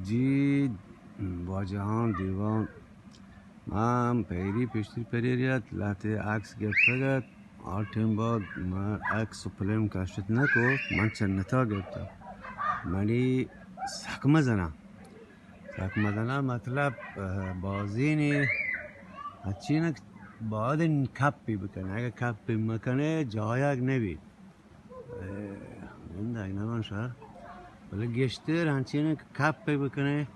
جی با جهان دیوان من پیری پیشتر پریریت لحظه عکس گرفته آرتیم بعد من عکس و پلیم کشت نکرد من چند نتا گرفتم منی سکمه زنم مطلب بازینی هچینه باید این کپی بکنه اگه کپی مکنه جایگ نبید این داگ نمان شد ولی گشتر هنچینه کپی بکنه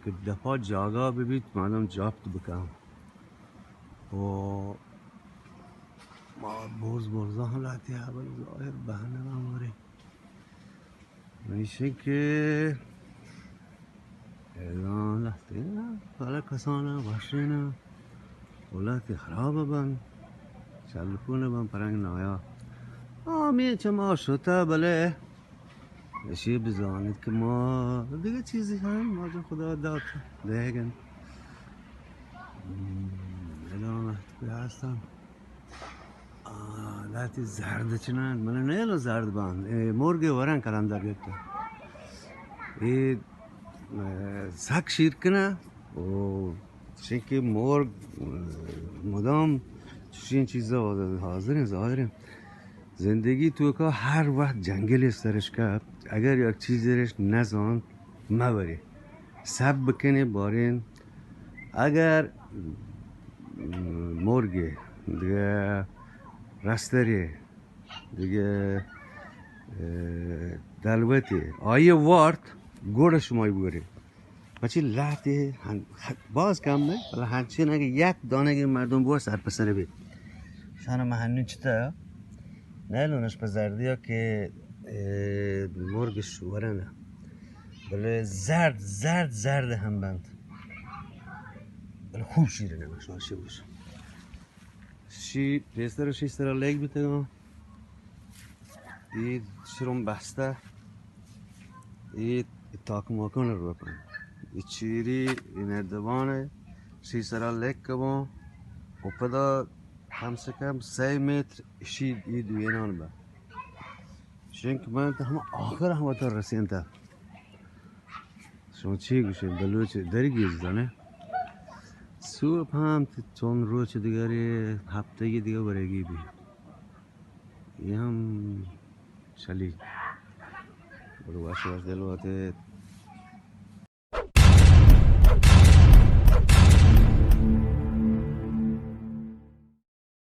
که دفعه جاگا ببید مردم جابت بکنم و ما برزا هم لاتی اول ظاهر بهنه ماموری میشه که ایران لحظه نه حالا کسانه باشینه ولات خرابه بن شلپونه بن پرنگ نایا آمیه چه ما شده بله اشی بزانید که ما دیگه چیزی هم ما جا خدا داد دیگن ایران که هستم لاتی زرد چنان من نیلو زرد بان مرگ ورن کلندر گفته سگ شیر کنه و شنکه مرگ مدام چین چیزا حاضرین ظاهرین زندگی تو که هر وقت جنگل سرش که اگر یک چیزی رش نزان مبری سب بکنه بارین اگر مرگی دیگه رستری دیگه دلوتی آیه وارد گوڑ شمایی بگیری بچه لحظه باز کم نه ولی هنچین اگه یک دانه مردم بود سر پسر بید شانه محنون چطه نیلونش به زردی ها که مرگش ورنه بله زرد هم بند بله خوب شیره نمش ناشه باشه شی پیستر و شیستر لیگ بیتگم این شروم بسته این تاکم واکن رو بکن این چیری این اردوانه شیستر لیگ کبان و پدا کم سے کم 3 متر شید ای دوینان با شنک من تا همه آخر همه تا رسین تا شما چی گوشیم بلوچه داری گیز دانه صبح هم چون روچ دیگری هفتگی دیگه برگی بی این هم شلی برو باشه دلواته